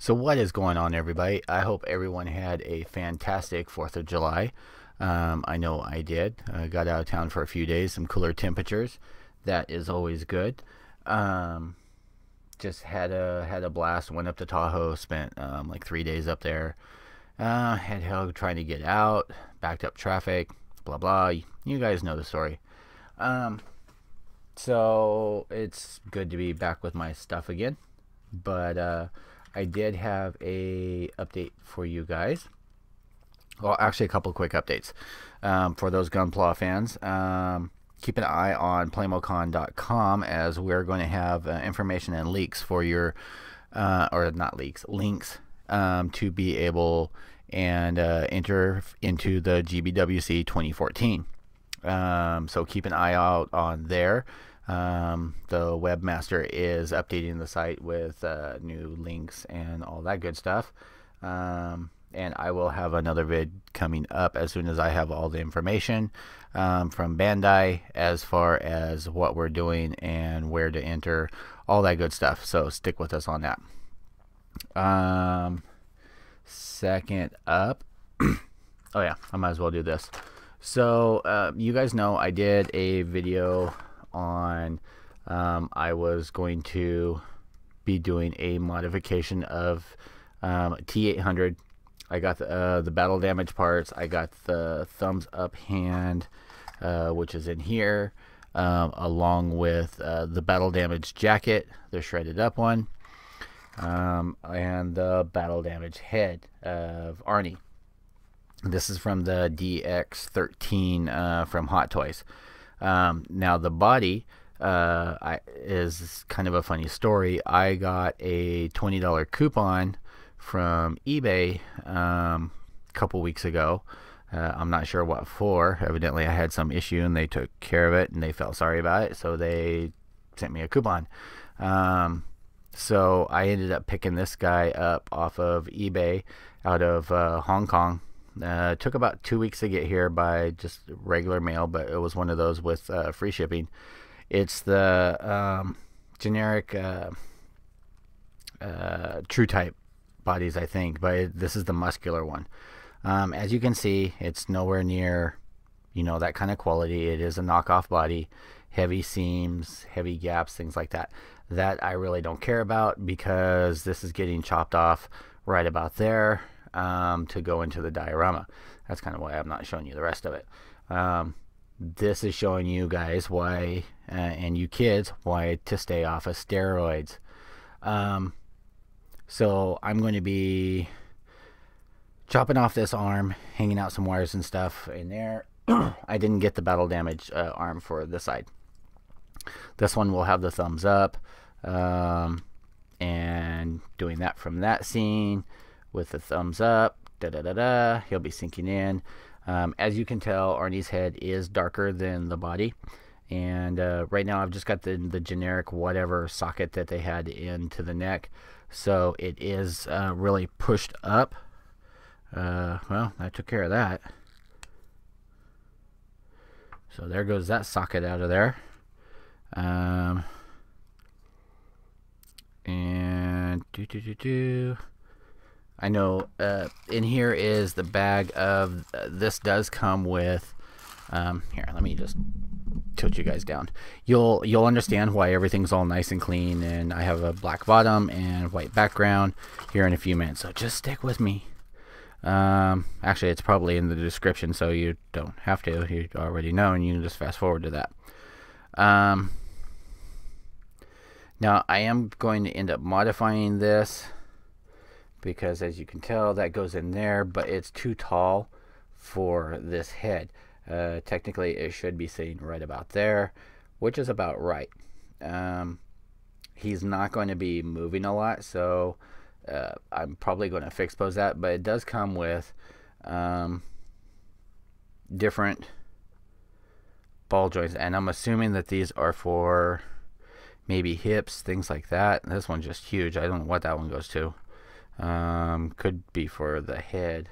So what is going on, everybody? I hope everyone had a fantastic 4th of July. I know I did. I got out of town for a few days, some cooler temperatures. That is always good. Just had a blast. Went up to Tahoe, spent like 3 days up there. Had hell trying to get out, backed up traffic, blah blah. You guys know the story. So it's good to be back with my stuff again. But I did have a update for you guys. Well, actually, a couple quick updates for those Gunpla fans. Keep an eye on playmocon.com, as we're going to have information and leaks for your, or not leaks, links to be able and enter into the GBWC 2014. So keep an eye out on there. The webmaster is updating the site with new links and all that good stuff. And I will have another vid coming up as soon as I have all the information from Bandai as far as what we're doing and where to enter, all that good stuff. So stick with us on that. Second up, oh yeah, I might as well do this. So you guys know I did a video on I was going to be doing a modification of T800. I got the battle damage parts. I got the thumbs up hand, which is in here, along with the battle damage jacket, the shredded up one, and the battle damage head of Arnie. This is from the DX13 from Hot Toys. Now the body is kind of a funny story. I got a $20 coupon from eBay a couple weeks ago. I'm not sure what for. Evidently I had some issue and they took care of it and they felt sorry about it, so they sent me a coupon. So I ended up picking this guy up off of eBay out of Hong Kong. Took about 2 weeks to get here by just regular mail, but it was one of those with free shipping. It's the generic True Type bodies, I think, but this is the muscular one. As you can see, it's nowhere near, that kind of quality. It is a knockoff body, heavy seams, heavy gaps, things like that. That I really don't care about, because this is getting chopped off right about there to go into the diorama. That's kind of why I'm not showing you the rest of it. This is showing you guys why, and you kids, why to stay off of steroids. So I'm going to be chopping off this arm, hanging out some wires and stuff in there. I didn't get the battle damage arm for this side. This one will have the thumbs up, and doing that from that scene with the thumbs up. He'll be sinking in. As you can tell, Arnie's head is darker than the body. And right now I've just got the generic whatever socket that they had into the neck. So it is really pushed up. Well, I took care of that. So there goes that socket out of there. And I know in here is the bag of this does come with here, let me just tilt you guys down. You'll understand why everything's all nice and clean, and I have a black bottom and white background here in a few minutes, so just stick with me. Actually, it's probably in the description, so you don't have to. You already know, and you can just fast forward to that. Now I am going to end up modifying this, because as you can tell, that goes in there, but it's too tall for this head. Technically it should be sitting right about there, which is about right. He's not going to be moving a lot, so I'm probably going to fix pose that, but it does come with different ball joints, and I'm assuming that these are for maybe hips, things like that. This one's just huge. I don't know what that one goes to. Could be for the head.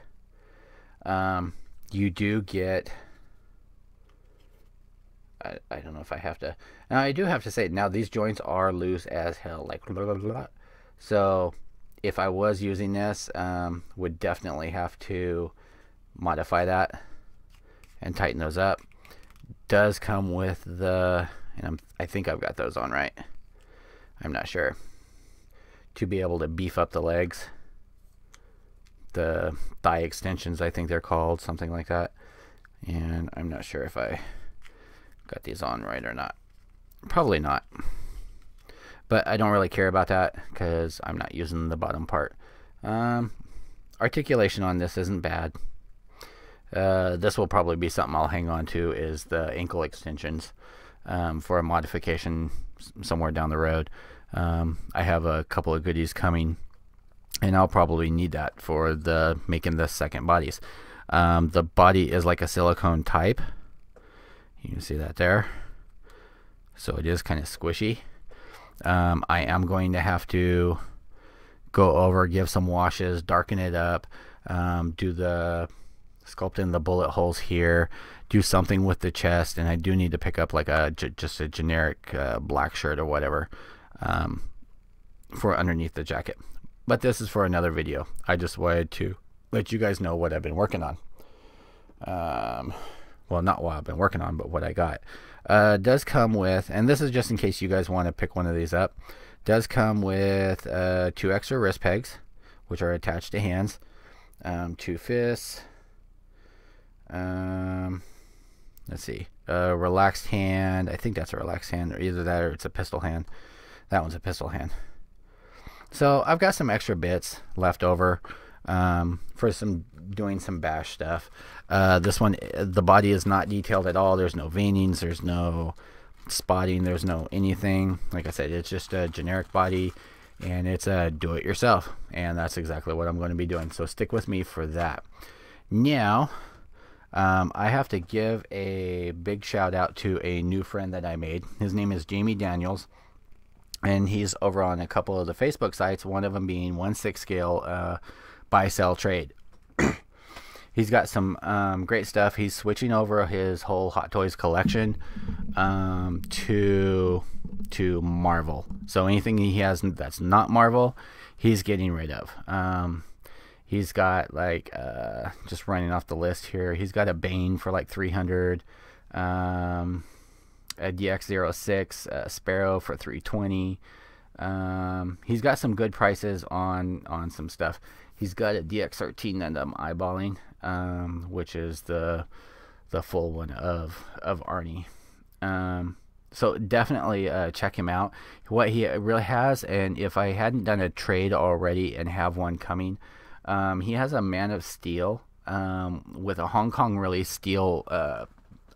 You do get, I don't know if I have to, now I do have to say, now these joints are loose as hell, like blah, blah, blah. So if I was using this, would definitely have to modify that and tighten those up. Does come with the, and I think I've got those on right. I'm not sure. To be able to beef up the legs. The thigh extensions, I think they're called, something like that. And I'm not sure if I got these on right or not. Probably not. But I don't really care about that because I'm not using the bottom part. Articulation on this isn't bad. This will probably be something I'll hang on to, is the ankle extensions for a modification somewhere down the road. I have a couple of goodies coming, and I'll probably need that for the making the second bodies. The body is like a silicone type. You can see that there. So it is kind of squishy. I am going to have to go over, give some washes, darken it up, do the sculpt in the bullet holes here, do something with the chest, and I do need to pick up like just a generic black shirt or whatever for underneath the jacket. But this is for another video. I just wanted to let you guys know what I've been working on. Well, not what I've been working on, but what I got. Does come with, and this is just in case you guys want to pick one of these up, does come with 2 extra wrist pegs, which are attached to hands, 2 fists, let's see, relaxed hand. I think that's a relaxed hand, or either that or it's a pistol hand. That one's a pistol hand. So I've got some extra bits left over for doing some bash stuff. This one, the body is not detailed at all. There's no veinings, there's no spotting, there's no anything. Like I said, it's just a generic body, and it's a do-it-yourself, and that's exactly what I'm going to be doing. So stick with me for that. Now, I have to give a big shout out to a new friend that I made. His name is Jamie Daniels, and he's over on a couple of the Facebook sites, one of them being 1/6 scale buy sell trade. He's got some great stuff. He's switching over his whole Hot Toys collection to Marvel. So anything he has that's not Marvel, he's getting rid of. He's got like just running off the list here. He's got a Bane for like 300, a DX06, a Sparrow for 320. He's got some good prices on some stuff. He's got a DX13 that I'm eyeballing, which is the full one of Arnie. So definitely check him out. What he really has, and if I hadn't done a trade already and have one coming, he has a Man of Steel with a Hong Kong release steel,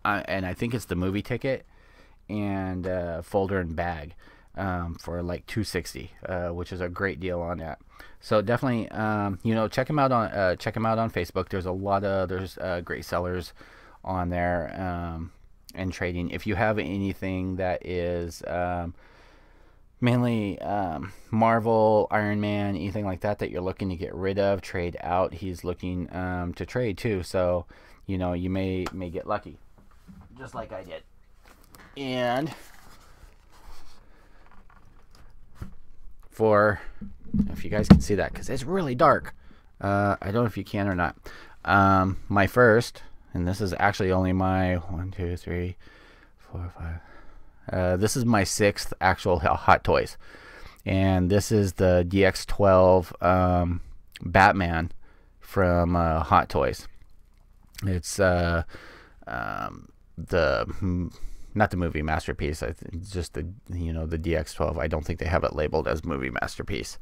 and I think it's the movie ticket and folder and bag for like $260, which is a great deal on that. So definitely, you know, check him out on Facebook. There's a lot of great sellers on there and trading. If you have anything that is mainly Marvel, Iron Man, anything like that that you're looking to get rid of, trade out, he's looking to trade too. So you know, you may get lucky, just like I did. And for, if you guys can see that, because it's really dark, I don't know if you can or not, my first, and this is actually only my 1, 2, 3, 4, 5, this is my 6th actual Hot Toys, and this is the DX12 Batman from Hot Toys. It's not the movie masterpiece. It's just the, you know, the DX12. I don't think they have it labeled as movie masterpiece.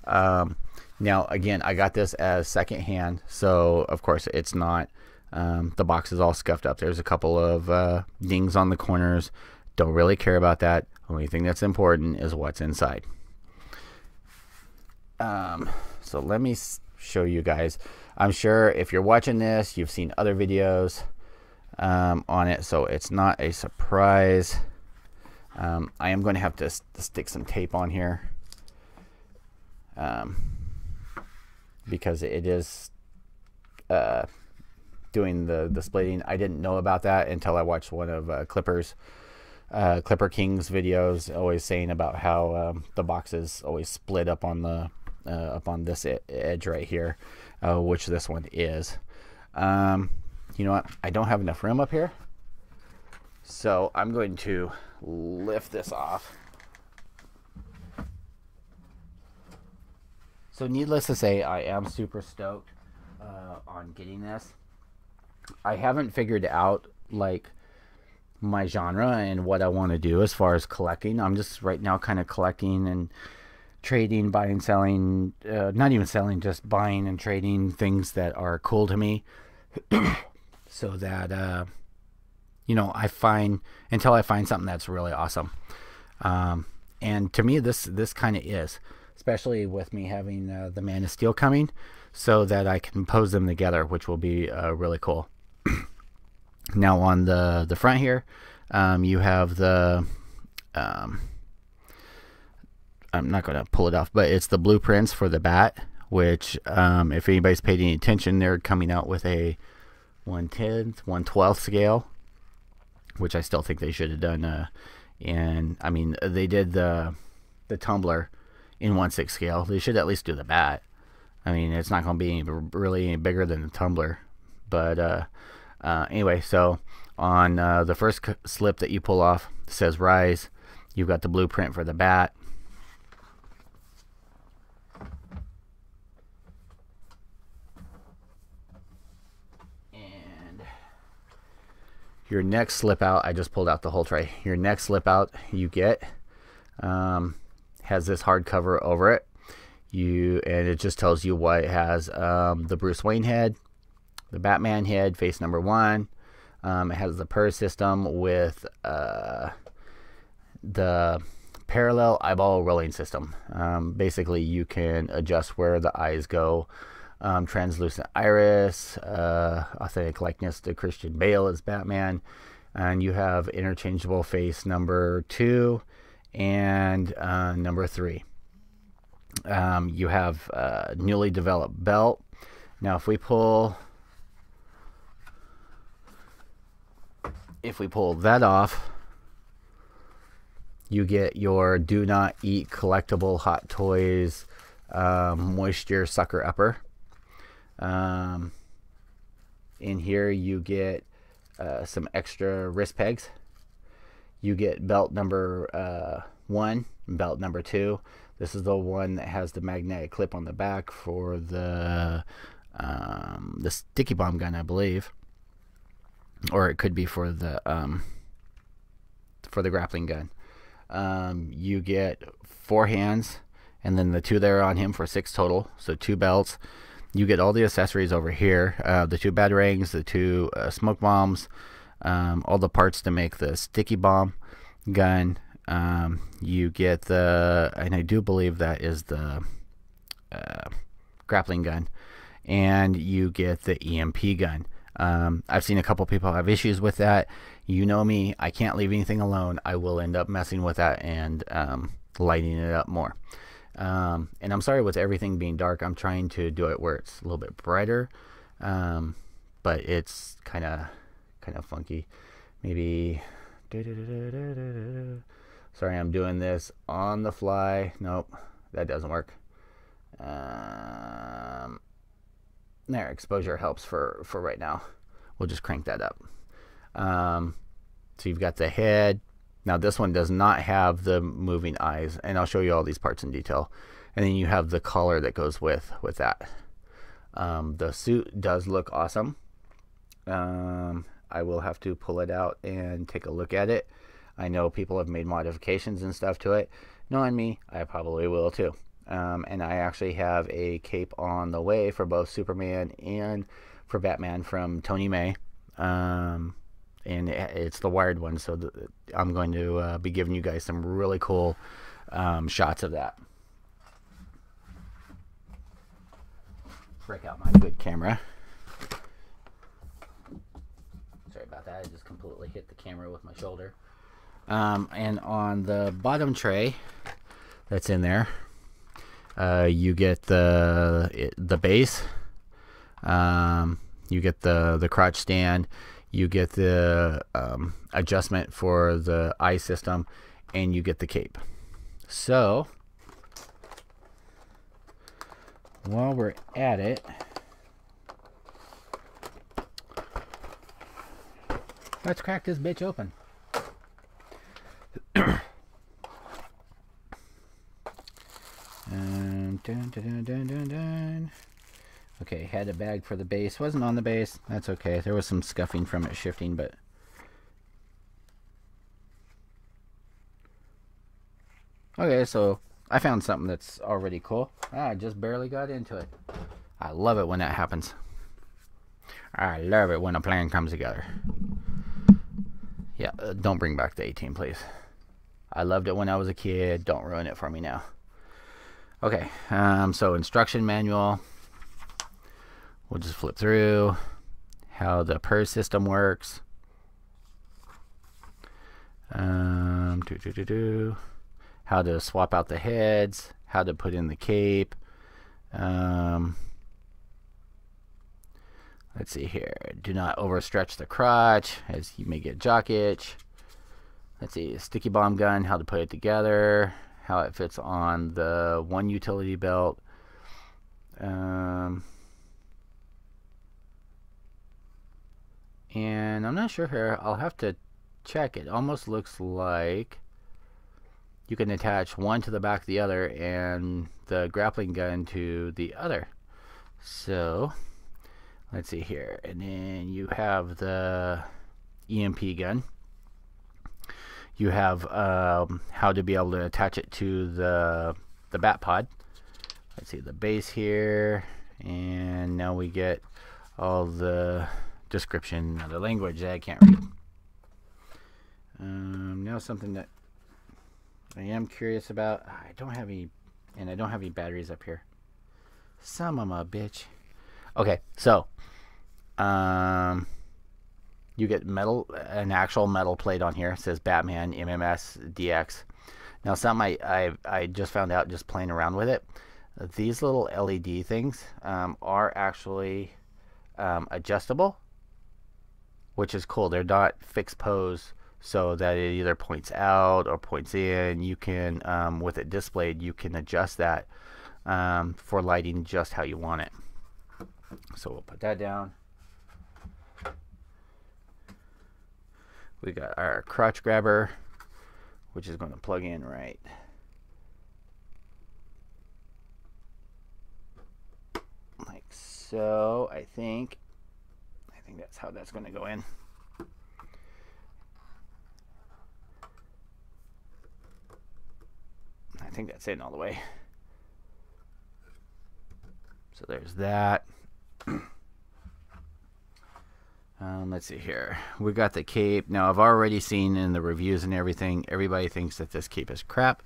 Now again, I got this as secondhand, so of course it's not. The box is all scuffed up. There's a couple of dings on the corners. Don't really care about that. Only thing that's important is what's inside. So let me show you guys. I'm sure if you're watching this, you've seen other videos on it, so it's not a surprise. I am going to have to stick some tape on here because it is doing the splitting. I didn't know about that until I watched one of Clipper King's videos, always saying about how the box is always split up on the up on this edge right here, which this one is. You know what? I don't have enough room up here, so I'm going to lift this off. So needless to say, I am super stoked on getting this. I haven't figured out like my genre and what I want to do as far as collecting. I'm just right now kind of collecting and trading, buying, selling, not even selling, just buying and trading things that are cool to me. So that, you know, until I find something that's really awesome. And to me, this kind of is, especially with me having the Man of Steel coming, so that I can pose them together, which will be really cool. Now on the front here, you have the, I'm not going to pull it off, but it's the blueprints for the bat, which if anybody's paid any attention, they're coming out with a 1/10, 1/12 scale, which I still think they should have done. And I mean, they did the tumbler in 1/6 scale. They should at least do the bat. I mean, it's not going to be really any bigger than the tumbler. But anyway, so on the first slip that you pull off, it says Rise. You've got the blueprint for the bat. And your next slip out, I just pulled out the whole tray. Your next slip out you get has this hardcover over it. And it just tells you what it has. The Bruce Wayne head, the Batman head, face number 1. It has the PER system with the parallel eyeball rolling system. Basically, you can adjust where the eyes go. Translucent iris, authentic likeness to Christian Bale as Batman, and you have interchangeable face number 2 and number 3. You have a newly developed belt. Now if we pull that off, you get your Do Not Eat collectible Hot Toys moisture sucker upper. In here you get some extra wrist pegs. You get belt number 1 and belt number 2. This is the one that has the magnetic clip on the back for the sticky bomb gun, I believe, or it could be for the grappling gun. You get 4 hands, and then the 2 that are on him for 6 total. So 2 belts. You get all the accessories over here: the 2 batarangs, the 2 smoke bombs, all the parts to make the sticky bomb gun. You get and I do believe that is the grappling gun, and you get the EMP gun. I've seen a couple people have issues with that. You know me, I can't leave anything alone. I will end up messing with that and lighting it up more. And I'm sorry, with everything being dark, I'm trying to do it where it's a little bit brighter, but it's kind of funky. Maybe sorry, I'm doing this on the fly. Nope, that doesn't work. There, exposure helps for right now. We'll just crank that up. So you've got the head. Now this one does not have the moving eyes, and I'll show you all these parts in detail. And then you have the collar that goes with that. The suit does look awesome. I will have to pull it out and take a look at it. I know people have made modifications and stuff to it. Knowing me, I probably will too. And I actually have a cape on the way for both Superman and for Batman from Tony May. And it's the wired one, so I'm going to be giving you guys some really cool shots of that. Break out my good camera. Sorry about that, I just completely hit the camera with my shoulder. And on the bottom tray that's in there, you get the base, you get the crotch stand, you get the adjustment for the eye system, and you get the cape. So while we're at it, let's crack this bitch open. Okay, had a bag for the base. Wasn't on the base. That's okay. There was some scuffing from it shifting, but... Okay, so I found something that's already cool. I just barely got into it. I love it when that happens. I love it when a plan comes together. Yeah, don't bring back the 18, please. I loved it when I was a kid. Don't ruin it for me now. Okay, so instruction manual. We'll just flip through how the PERS system works. How to swap out the heads, how to put in the cape. Let's see here. Do not overstretch the crotch, as you may get jock itch. Let's see, sticky bomb gun, how to put it together, how it fits on the one utility belt. And I'm not sure here. I'll have to check. It almost looks like you can attach one to the back of the other and the grappling gun to the other. So let's see here. And then you have the EMP gun. You have how to be able to attach it to the bat pod. Let's see the base here. And now we get all the description of the language that I can't read. Now something that I am curious about. I don't have any, and I don't have any batteries up here. Some of them a bitch. Okay, so you get metal, an actual metal plate on here. It says Batman MMS DX. Now something I just found out just playing around with it. These little LED things are actually adjustable, which is cool. They're not fixed pose, so that it either points out or points in. You can, with it displayed, you can adjust that for lighting just how you want it. So we'll put that down. We got our crotch grabber, which is going to plug in right like so. I think that's how that's going to go in. I think that's in all the way. So there's that. Let's see here. We got the cape. Now I've already seen in the reviews and everything, everybody thinks that this cape is crap.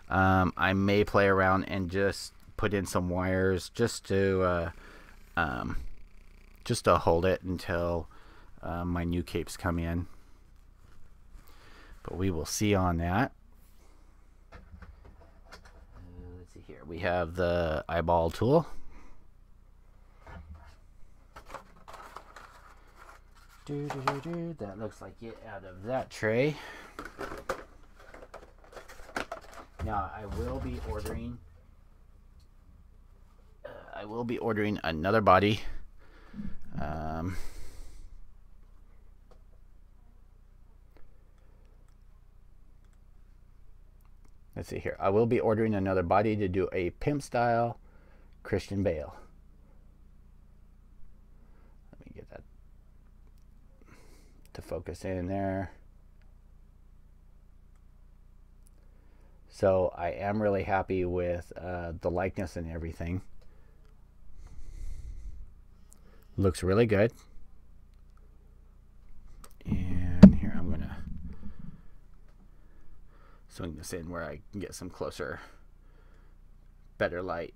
I may play around and just put in some wires just to hold it until my new capes come in. But we will see on that. Let's see here. We have the eyeball tool. That looks like it out of that tray. Now I will be ordering another body. Let's see here. I will be ordering another body to do a pimp style Christian Bale. Let me get that to focus in there. So I am really happy with the likeness and everything. Looks really good. And here I'm gonna swing this in where I can get some closer, better light,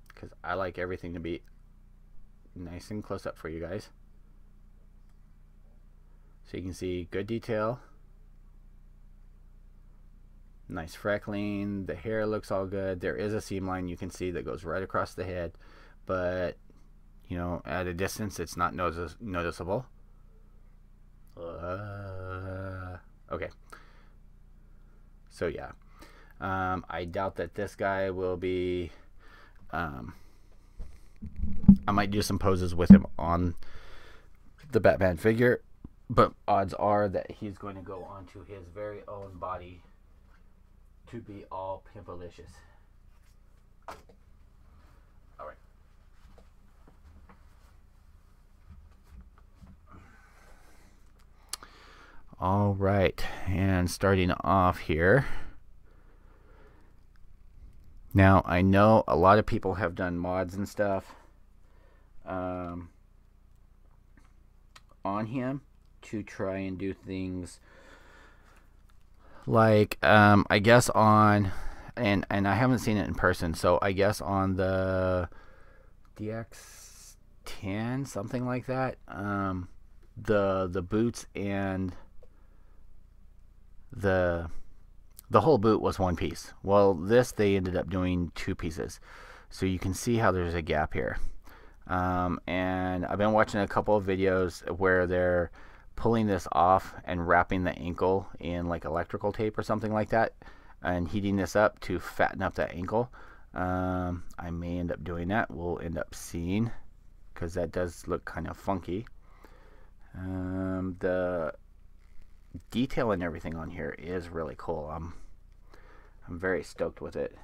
because I like everything to be nice and close up for you guys. So you can see good detail, nice freckling, the hair looks all good. There is a seam line you can see that goes right across the head, but you know, at a distance it's not noticeable. Okay, so yeah, I doubt that this guy will be I might do some poses with him on the Batman figure, but odds are that he's going to go onto his very own body to be all pimpalicious. Alright. Alright, and starting off here. Now, I know a lot of people have done mods and stuff on him to try and do things like, I guess on, and I haven't seen it in person, so I guess on the DX10, something like that, the boots and the whole boot was one piece. Well, this they ended up doing two pieces, so you can see how there's a gap here. And I've been watching a couple of videos where they're pulling this off and wrapping the ankle in like electrical tape or something like that and heating this up to fatten up that ankle. I may end up doing that. We'll end up seeing, because that does look kind of funky. The detail and everything on here is really cool. I'm very stoked with it.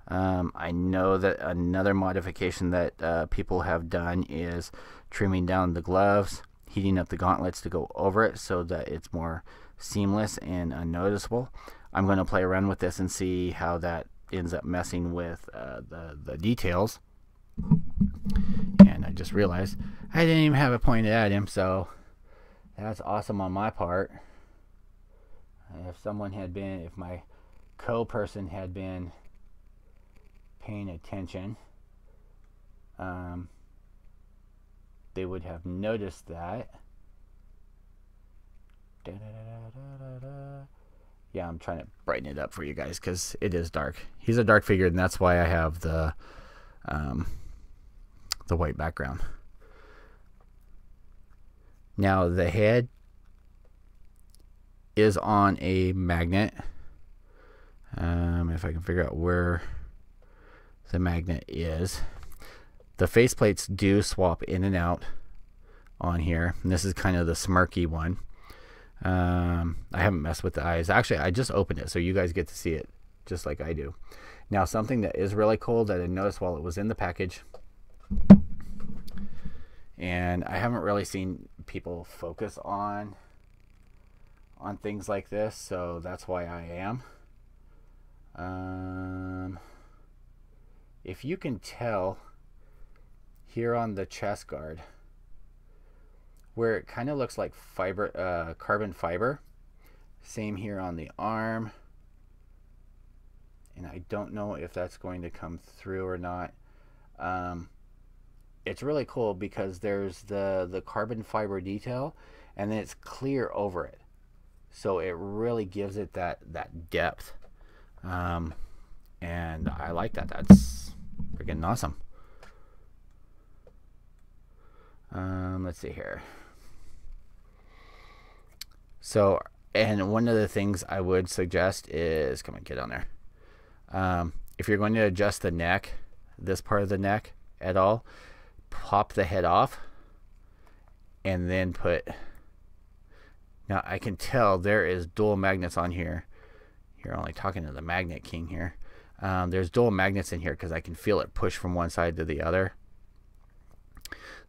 I know that another modification that people have done is trimming down the gloves, heating up the gauntlets to go over it so that it's more seamless and unnoticeable. I'm going to play around with this and see how that ends up messing with the details. And I just realized I didn't even have it pointed at him, so that's awesome on my part. If someone had been, if my co-person had been paying attention, they would have noticed that. Yeah, I'm trying to brighten it up for you guys because it is dark. He's a dark figure, and that's why I have the white background. Now the head is on a magnet. If I can figure out where the magnet is. The faceplates do swap in and out on here, and this is kind of the smirky one. I haven't messed with the eyes. Actually, I just opened it so you guys get to see it just like I do. Now, something that is really cool that I noticed while it was in the package, and I haven't really seen people focus on things like this, so that's why I am. If you can tell here on the chest guard where it kind of looks like fiber, carbon fiber, same here on the arm, and I don't know if that's going to come through or not. It's really cool because there's the carbon fiber detail and then it's clear over it, so it really gives it that depth, and I like that. That's freaking awesome. Let's see here. So, and one of the things I would suggest is, come on, get on there. If you're going to adjust the neck, this part of the neck at all, pop the head off and then put, now I can tell there is dual magnets on here. You're only talking to the Magnet King here. There's dual magnets in here because I can feel it push from one side to the other.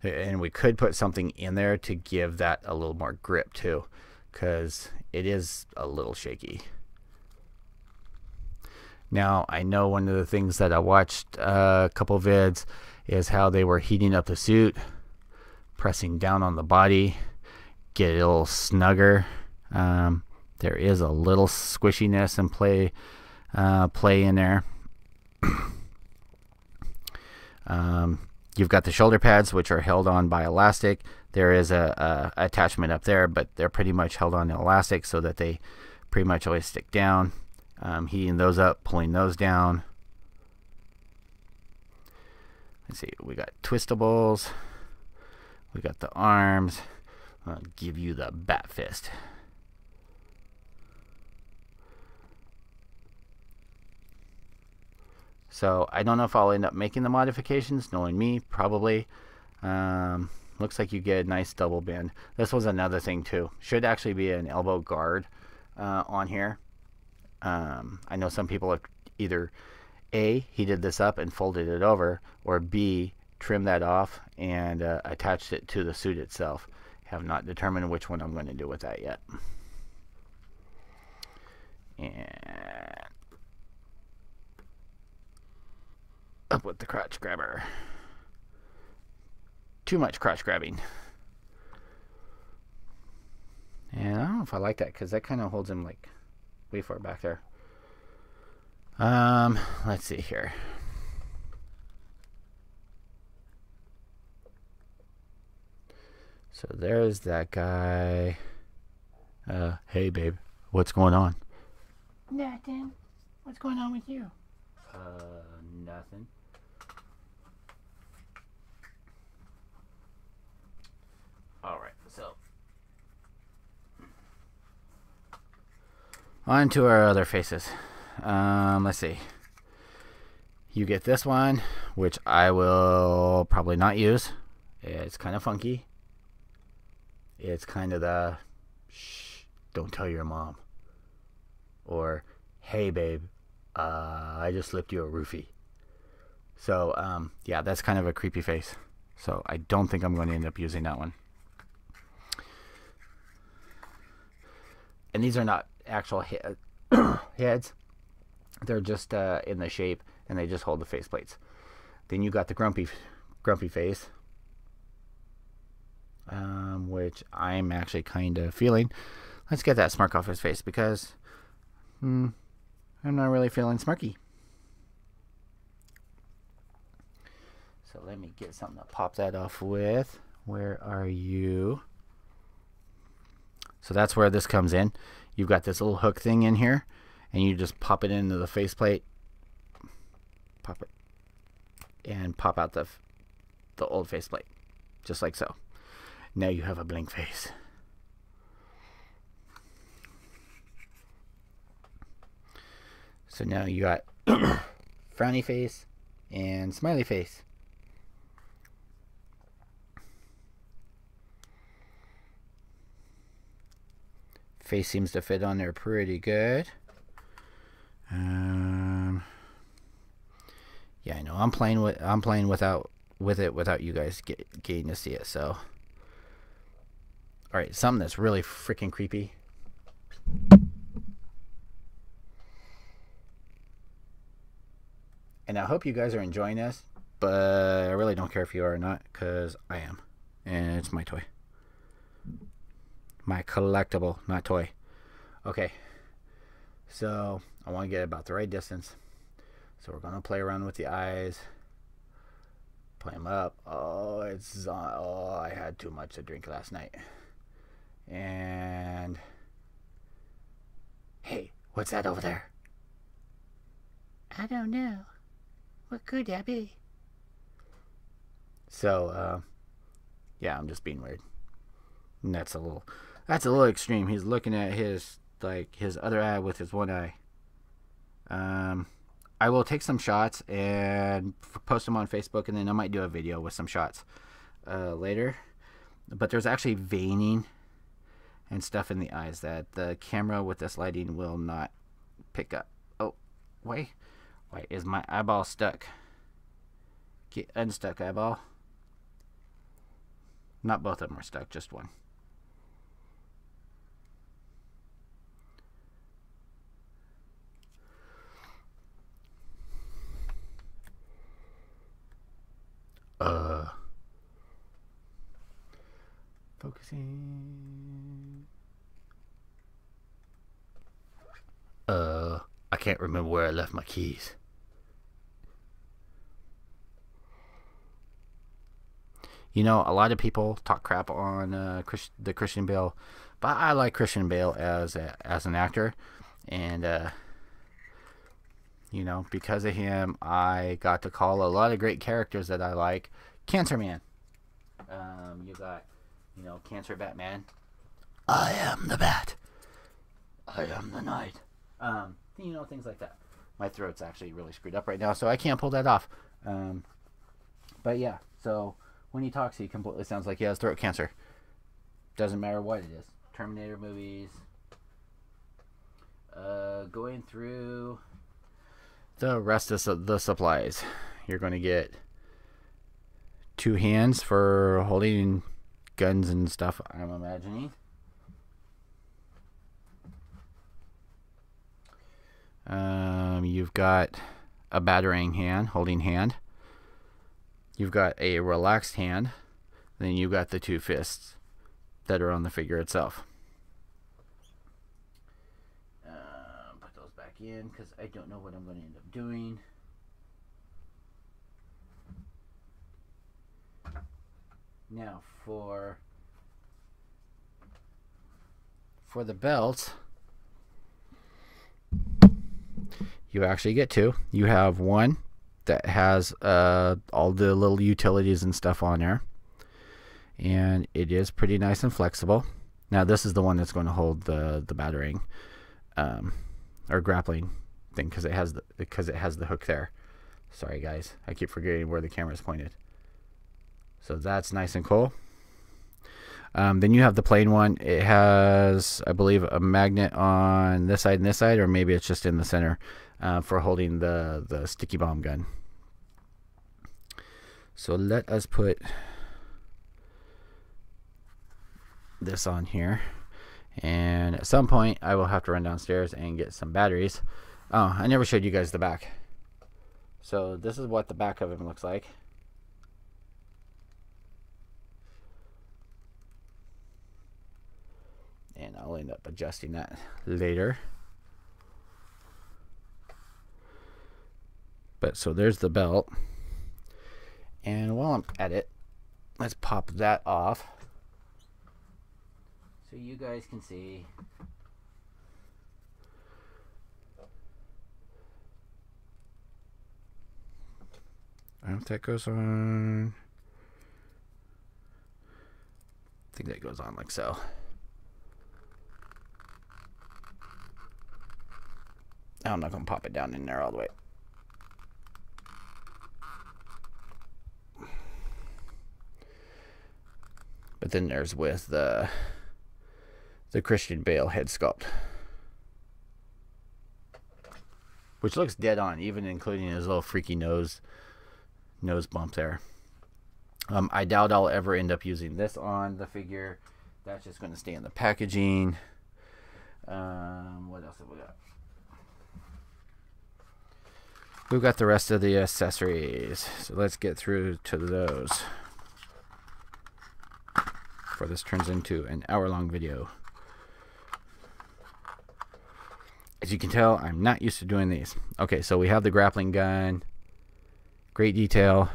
And we could put something in there to give that a little more grip too, because it is a little shaky. Now, I know one of the things that I watched a couple vids is how they were heating up the suit, pressing down on the body, get it a little snugger. There is a little squishiness and play in there. You've got the shoulder pads, which are held on by elastic. There is a attachment up there, but they're pretty much held on elastic so that they pretty much always stick down. Heating those up, pulling those down. Let's see, we got twistables. We got the arms. I'll give you the bat fist. So I don't know if I'll end up making the modifications. Knowing me, probably. Looks like you get a nice double bend. This was another thing too. Should actually be an elbow guard on here. I know some people have either A, heated this up and folded it over, or B, trimmed that off and attached it to the suit itself. Have not determined which one I'm going to do with that yet. And up with the crotch grabber. Too much crotch grabbing. And I don't know if I like that because that kind of holds him like way far back there. Let's see here. So there's that guy. Hey babe, what's going on? Nothing. What's going on with you? Nothing. Alright, so on to our other faces. Let's see. You get this one, which I will probably not use. It's kind of funky. It's kind of the shh, don't tell your mom. Or, hey babe, I just slipped you a roofie. So, yeah, that's kind of a creepy face. So I don't think I'm going to end up using that one. And these are not actual heads. They're just in the shape, and they just hold the face plates. Then you got the grumpy face, which I'm actually kind of feeling. Let's get that smirk off his face because I'm not really feeling smirky. So let me get something to pop that off with. Where are you? So that's where this comes in. You've got this little hook thing in here, and you just pop it into the faceplate. Pop it, and pop out the old faceplate, just like so. Now you have a blank face. So now you got frowny face and smiley face. Face seems to fit on there pretty good. Yeah, I know. I'm playing with it without you guys getting to see it. So, all right, something that's really freaking creepy. And I hope you guys are enjoying this, but I really don't care if you are or not, because I am, and it's my toy. My collectible, not toy. Okay, so I want to get about the right distance. So we're gonna play around with the eyes. Play them up. Oh, I had too much to drink last night. And hey, what's that over there? I don't know. What could that be? So, yeah, I'm just being weird. And that's a little extreme. He's looking at his other eye with his one eye. I will take some shots and post them on Facebook, and then I might do a video with some shots later. But there's actually veining and stuff in the eyes that the camera with this lighting will not pick up. Oh, wait, is my eyeball stuck? Get unstuck, eyeball. Not both of them are stuck, just one. Focusing. I can't remember where I left my keys. You know, a lot of people talk crap on the Christian Bale, but I like Christian Bale as an actor, and you know, because of him, I got to call a lot of great characters that I like Cancer Man. You got, you know, Cancer Batman. I am the Bat. I am the Knight. You know, things like that. My throat's actually really screwed up right now, so I can't pull that off. But yeah, so when he talks, he completely sounds like he has throat cancer. Doesn't matter what it is. Terminator movies. Going through the rest of the supplies. You're going to get 2 hands for holding guns and stuff, I'm imagining. You've got a battering hand, holding hand. You've got a relaxed hand. Then you've got the 2 fists that are on the figure itself. Put those back in because I don't know what I'm going to end up doing. Now for the belt, you actually get 2. You have one that has all the little utilities and stuff on there, and it is pretty nice and flexible. Now this is the one that's going to hold the battering or grappling thing because it has the hook there. Sorry guys, I keep forgetting where the camera is pointed. So that's nice and cool. Then you have the plain one. It has, I believe, a magnet on this side and this side, or maybe it's just in the center for holding the sticky bomb gun. So let us put this on here. And at some point, I will have to run downstairs and get some batteries. Oh, I never showed you guys the back. So this is what the back of him looks like. And I'll end up adjusting that later. But so there's the belt. And while I'm at it, let's pop that off so you guys can see. I don't know if that goes on. I think that goes on like so. I'm not going to pop it down in there all the way. But then there's with the Christian Bale head sculpt, which looks dead on, even including his little freaky nose bump there. I doubt I'll ever end up using this on the figure. That's just going to stay in the packaging. What else have we got? We've got the rest of the accessories, so let's get through to those before this turns into an hour-long video. As you can tell, I'm not used to doing these. Okay, so we have the grappling gun. Great detail.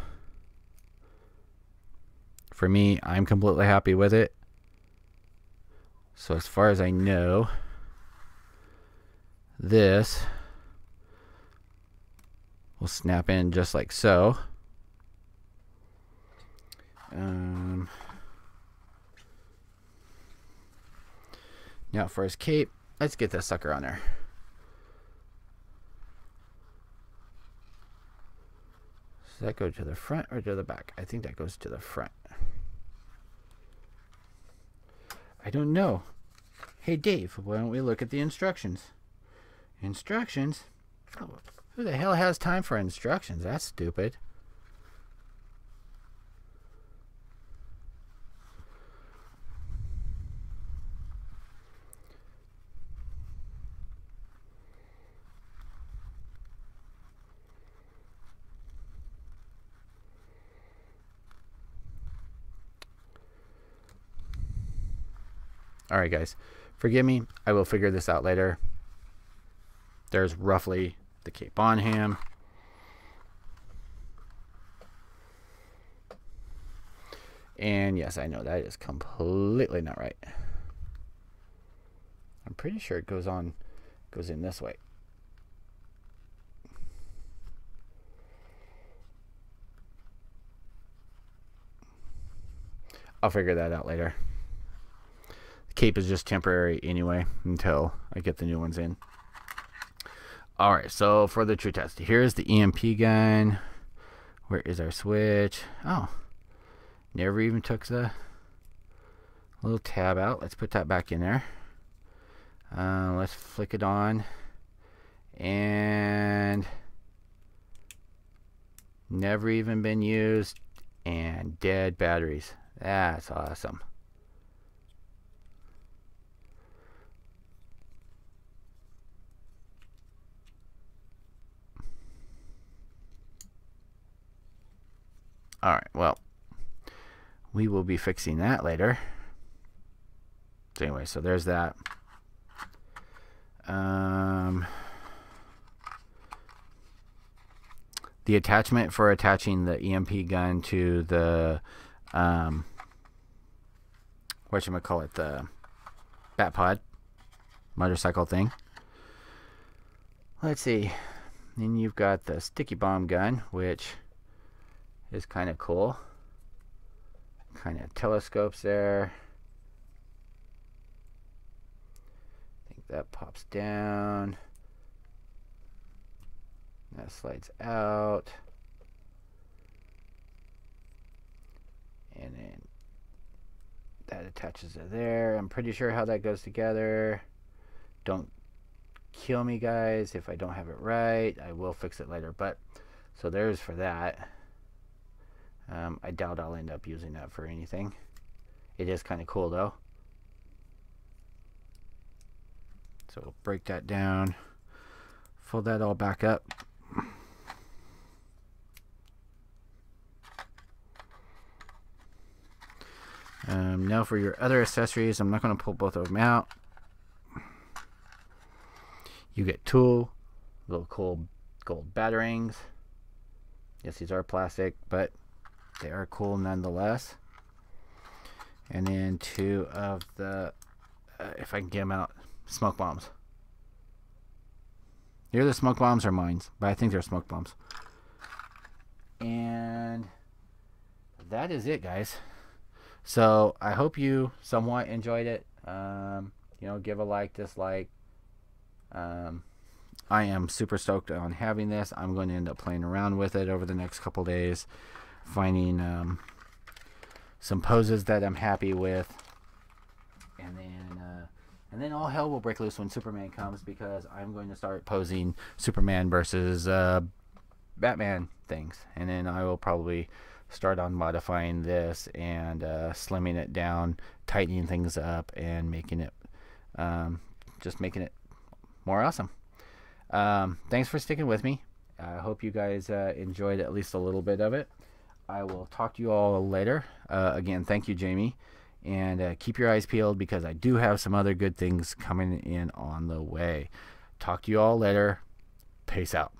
For me, I'm completely happy with it. So as far as I know, this will snap in just like so. Now for his cape, let's get this sucker on there. Does that go to the front or to the back? I think that goes to the front. I don't know. Hey Dave, why don't we look at the instructions? Instructions? Oh, who the hell has time for instructions? That's stupid. Alright guys, forgive me, I will figure this out later. There's roughly the cape on him. And yes, I know that is completely not right. I'm pretty sure it goes in this way. I'll figure that out later. The cape is just temporary anyway until I get the new ones in. Alright, so for the true test, here's the EMP gun. Where is our switch? Oh, never even took the little tab out. Let's put that back in there. Let's flick it on. And never even been used. And dead batteries. That's awesome. Alright, well, we will be fixing that later. So anyway, so there's that. The attachment for attaching the EMP gun to the whatchamacallit, the bat pod motorcycle thing. Let's see. Then you've got the sticky bomb gun, which is kind of cool. Kind of telescopes there. I think that pops down. That slides out. And then that attaches to there. I'm pretty sure how that goes together. Don't kill me, guys, if I don't have it right. I will fix it later. But so there's for that. I doubt I'll end up using that for anything. It is kind of cool though. So we'll break that down, fold that all back up. Now for your other accessories, I'm not going to pull both of them out. You get two little cool gold batarangs. Yes, these are plastic, but they are cool nonetheless. And then two of the, if I can get them out, smoke bombs. Either the smoke bombs or mine, but I think they're smoke bombs. And that is it, guys. So I hope you somewhat enjoyed it. You know, give a like, dislike. I am super stoked on having this. I'm going to end up playing around with it over the next couple days, finding some poses that I'm happy with, and then all hell will break loose when Superman comes, because I'm going to start posing Superman versus Batman things, and then I will probably start on modifying this and slimming it down, tightening things up, and making it just making it more awesome. Thanks for sticking with me. I hope you guys enjoyed at least a little bit of it. I will talk to you all later. Again, thank you, Jamie, and keep your eyes peeled, because I do have some other good things coming in on the way. Talk to you all later. Peace out.